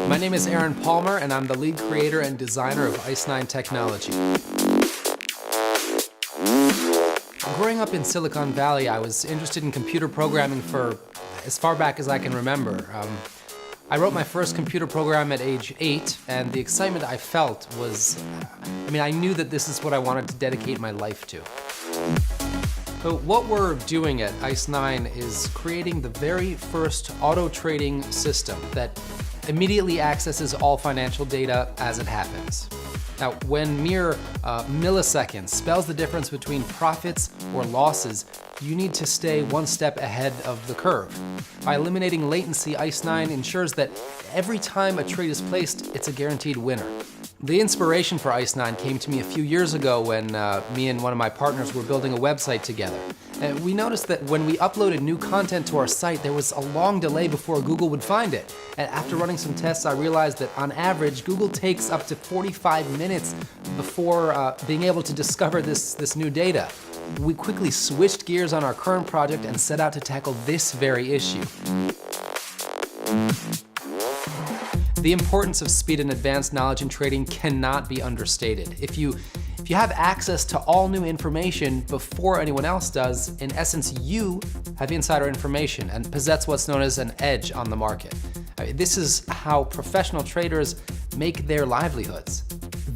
My name is Aaron Palmer, and I'm the lead creator and designer of Ice9 technology. Growing up in Silicon Valley, I was interested in computer programming for as far back as I can remember. I wrote my first computer program at age 8, and the excitement I felt was, I knew that this is what I wanted to dedicate my life to. So what we're doing at Ice9 is creating the very first auto trading system that immediately accesses all financial data as it happens. Now, when mere milliseconds spells the difference between profits or losses, you need to stay one step ahead of the curve. By eliminating latency, Ice9 ensures that every time a trade is placed, it's a guaranteed winner. The inspiration for Ice9 came to me a few years ago when me and one of my partners were building a website together. We noticed that when we uploaded new content to our site, there was a long delay before Google would find it. And after running some tests, I realized that on average, Google takes up to 45 minutes before being able to discover this new data. We quickly switched gears on our current project and set out to tackle this very issue. The importance of speed and advanced knowledge in trading cannot be understated. If you have access to all new information before anyone else does, in essence, you have insider information and possess what's known as an edge on the market. This is how professional traders make their livelihoods.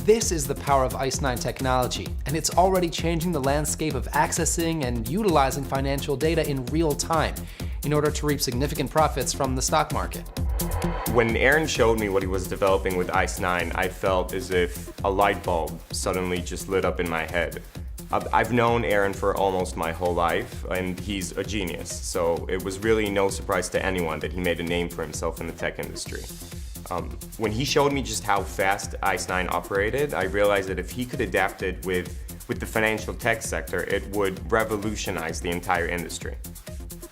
This is the power of Ice9 technology, and it's already changing the landscape of accessing and utilizing financial data in real time in order to reap significant profits from the stock market. When Aaron showed me what he was developing with Ice9, I felt as if a light bulb suddenly just lit up in my head. I've known Aaron for almost my whole life, and he's a genius, so it was really no surprise to anyone that he made a name for himself in the tech industry. When he showed me just how fast Ice9 operated, I realized that if he could adapt it with the financial tech sector, it would revolutionize the entire industry.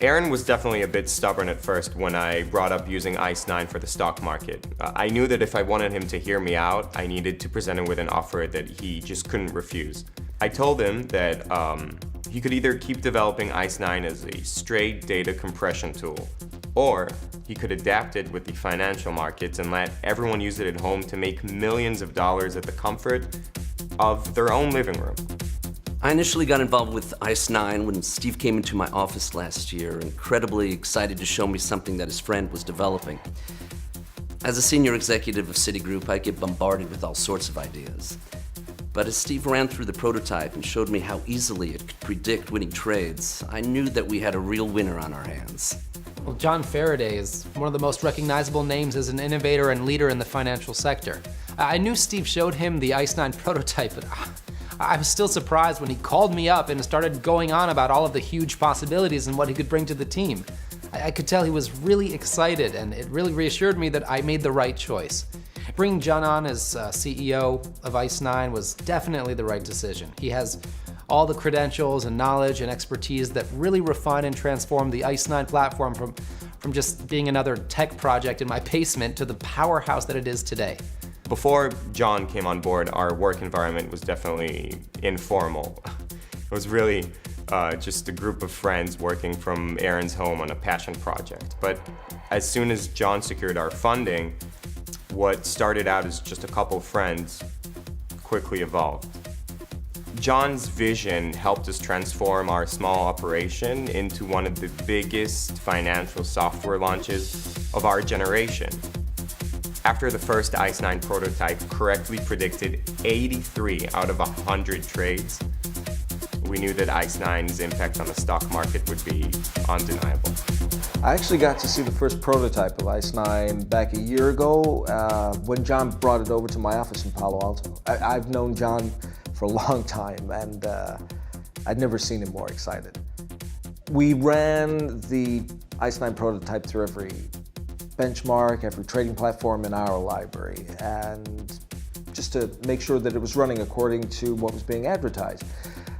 Aaron was definitely a bit stubborn at first when I brought up using Ice9 for the stock market. I knew that if I wanted him to hear me out, I needed to present him with an offer that he just couldn't refuse. I told him that he could either keep developing Ice9 as a straight data compression tool, or he could adapt it with the financial markets and let everyone use it at home to make millions of dollars at the comfort of their own living room. I initially got involved with Ice9 when Steve came into my office last year, incredibly excited to show me something that his friend was developing. As a senior executive of Citigroup, I get bombarded with all sorts of ideas. But as Steve ran through the prototype and showed me how easily it could predict winning trades, I knew that we had a real winner on our hands. Well, John Faraday is one of the most recognizable names as an innovator and leader in the financial sector. I knew Steve showed him the Ice9 prototype, but I was still surprised when he called me up and started going on about all of the huge possibilities and what he could bring to the team. I could tell he was really excited, and it really reassured me that I made the right choice. Bringing John on as CEO of Ice9 was definitely the right decision. He has all the credentials and knowledge and expertise that really refine and transform the Ice9 platform from just being another tech project in my basement to the powerhouse that it is today. Before John came on board, our work environment was definitely informal. It was really just a group of friends working from Aaron's home on a passion project. But as soon as John secured our funding, what started out as just a couple of friends quickly evolved. John's vision helped us transform our small operation into one of the biggest financial software launches of our generation. After the first Ice9 prototype correctly predicted 83 out of 100 trades, we knew that Ice9's impact on the stock market would be undeniable. I actually got to see the first prototype of Ice9 back a year ago when John brought it over to my office in Palo Alto. I've known John for a long time, and I'd never seen him more excited. We ran the Ice9 prototype through every benchmark, every trading platform in our library, and just to make sure that it was running according to what was being advertised.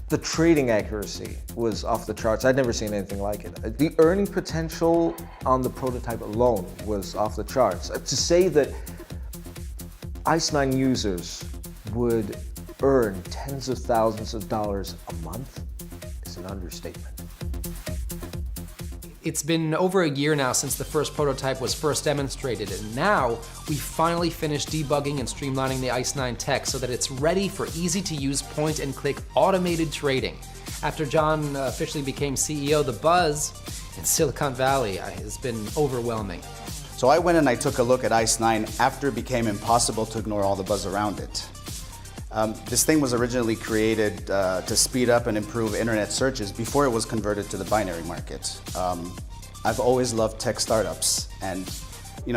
The trading accuracy was off the charts. I'd never seen anything like it. The earning potential on the prototype alone was off the charts. To say that Ice9 users would earn tens of thousands of dollars a month is an understatement. It's been over a year now since the first prototype was first demonstrated, and now we finally finished debugging and streamlining the Ice 9 tech so that it's ready for easy-to-use point-and-click automated trading. After John officially became CEO, the buzz in Silicon Valley has been overwhelming. So I went and I took a look at Ice 9 after it became impossible to ignore all the buzz around it. This thing was originally created to speed up and improve internet searches before it was converted to the binary market. I've always loved tech startups, and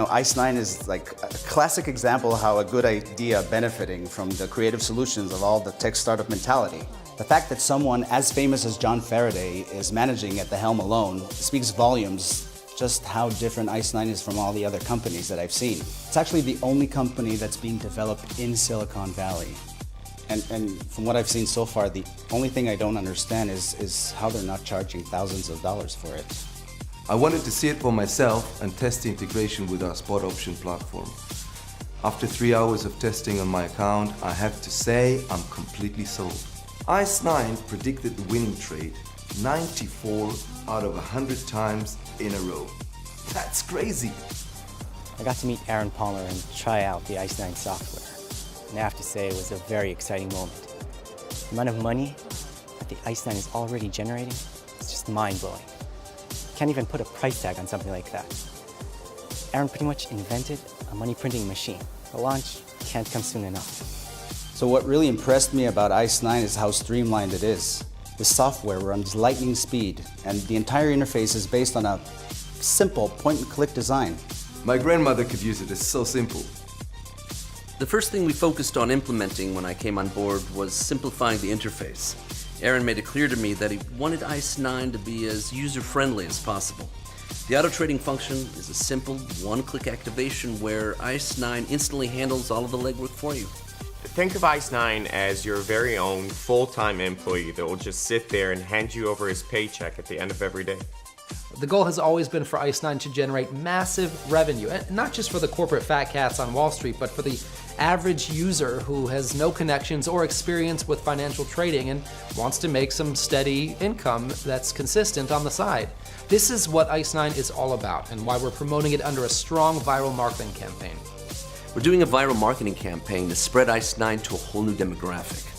Ice 9 is like a classic example of how a good idea benefiting from the creative solutions of all the tech startup mentality. The fact that someone as famous as John Faraday is managing at the helm alone speaks volumes just how different Ice 9 is from all the other companies that I've seen. It's actually the only company that's being developed in Silicon Valley. And from what I've seen so far, the only thing I don't understand is how they're not charging thousands of dollars for it. I wanted to see it for myself and test the integration with our spot option platform. After 3 hours of testing on my account, I have to say I'm completely sold. Ice 9 predicted the winning trade 94 out of 100 times in a row. That's crazy. I got to meet Aaron Palmer and try out the Ice 9 software. And I have to say it was a very exciting moment. The amount of money that the Ice 9 is already generating is just mind-blowing. Can't even put a price tag on something like that. Aaron pretty much invented a money printing machine. The launch can't come soon enough. So what really impressed me about Ice 9 is how streamlined it is. The software runs lightning speed, and the entire interface is based on a simple point-and-click design. My grandmother could use it, it's so simple. The first thing we focused on implementing when I came on board was simplifying the interface. Aaron made it clear to me that he wanted Ice 9 to be as user-friendly as possible. The auto trading function is a simple one-click activation where Ice 9 instantly handles all of the legwork for you. Think of Ice 9 as your very own full-time employee that will just sit there and hand you over his paycheck at the end of every day. The goal has always been for Ice 9 to generate massive revenue, and not just for the corporate fat cats on Wall Street, but for the average user who has no connections or experience with financial trading and wants to make some steady income that's consistent on the side. This is what Ice 9 is all about, and why we're promoting it under a strong viral marketing campaign. We're doing a viral marketing campaign to spread Ice 9 to a whole new demographic.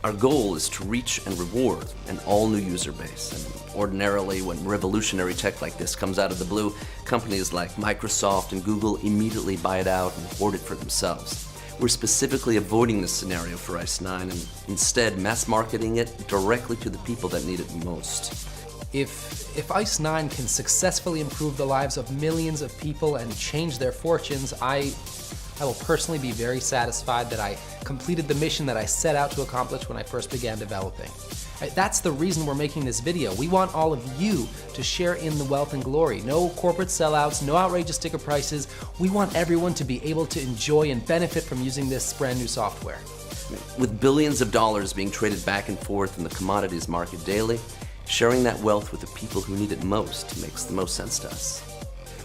Our goal is to reach and reward an all-new user base. And ordinarily, when revolutionary tech like this comes out of the blue, companies like Microsoft and Google immediately buy it out and hoard it for themselves. We're specifically avoiding this scenario for Ice 9 and instead mass marketing it directly to the people that need it most. If Ice 9 can successfully improve the lives of millions of people and change their fortunes, I will personally be very satisfied that I completed the mission that I set out to accomplish when I first began developing. That's the reason we're making this video. We want all of you to share in the wealth and glory. No corporate sellouts, no outrageous sticker prices. We want everyone to be able to enjoy and benefit from using this brand new software. With billions of dollars being traded back and forth in the commodities market daily, sharing that wealth with the people who need it most makes the most sense to us.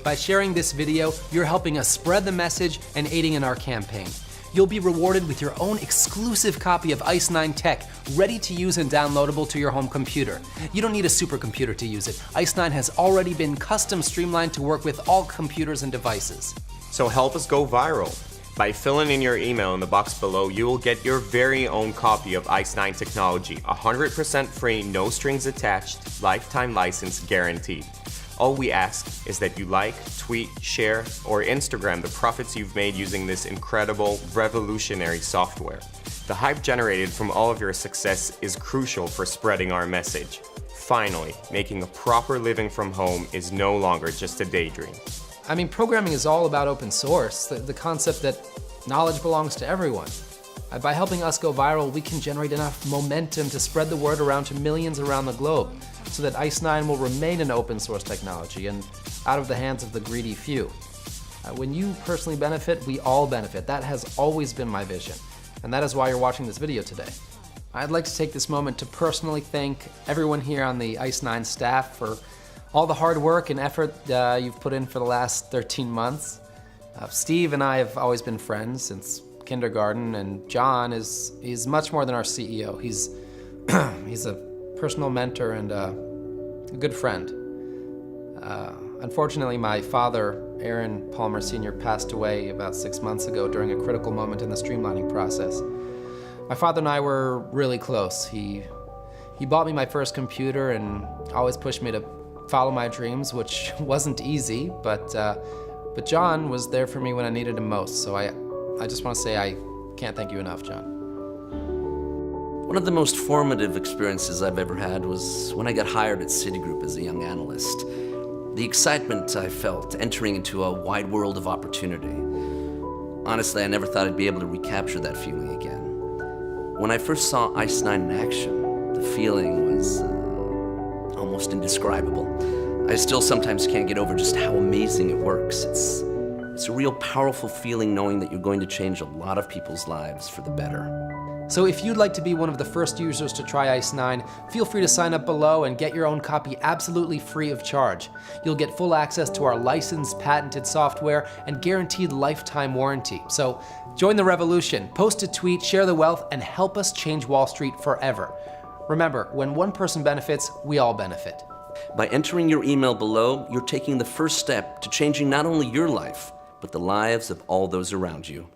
By sharing this video, you're helping us spread the message and aiding in our campaign. You'll be rewarded with your own exclusive copy of Ice 9 Tech, ready to use and downloadable to your home computer. You don't need a supercomputer to use it. Ice 9 has already been custom streamlined to work with all computers and devices. So help us go viral. By filling in your email in the box below, you will get your very own copy of Ice 9 technology, 100% free, no strings attached, lifetime license guaranteed. All we ask is that you like, tweet, share, or Instagram the profits you've made using this incredible, revolutionary software. The hype generated from all of your success is crucial for spreading our message. Finally, making a proper living from home is no longer just a daydream. I mean, programming is all about open source, the concept that knowledge belongs to everyone. By helping us go viral, we can generate enough momentum to spread the word around to millions around the globe, so that Ice 9 will remain an open source technology and out of the hands of the greedy few. When you personally benefit, we all benefit. That has always been my vision, and that is why you're watching this video today. I'd like to take this moment to personally thank everyone here on the Ice 9 staff for all the hard work and effort you've put in for the last 13 months. Steve and I have always been friends since kindergarten, and John he's much more than our CEO. He's he's a personal mentor and a good friend. Unfortunately, my father, Aaron Palmer Sr., passed away about 6 months ago during a critical moment in the streamlining process. My father and I were really close. He bought me my first computer and always pushed me to follow my dreams, which wasn't easy, but John was there for me when I needed him most, so I just want to say I can't thank you enough, John. One of the most formative experiences I've ever had was when I got hired at Citigroup as a young analyst. The excitement I felt entering into a wide world of opportunity. Honestly, I never thought I'd be able to recapture that feeling again. When I first saw Ice 9 in action, the feeling was almost indescribable. I still sometimes can't get over just how amazing it works. It's a real powerful feeling knowing that you're going to change a lot of people's lives for the better. So if you'd like to be one of the first users to try Ice 9, feel free to sign up below and get your own copy absolutely free of charge. You'll get full access to our licensed, patented software and guaranteed lifetime warranty. So join the revolution, post a tweet, share the wealth, and help us change Wall Street forever. Remember, when one person benefits, we all benefit. By entering your email below, you're taking the first step to changing not only your life, but the lives of all those around you.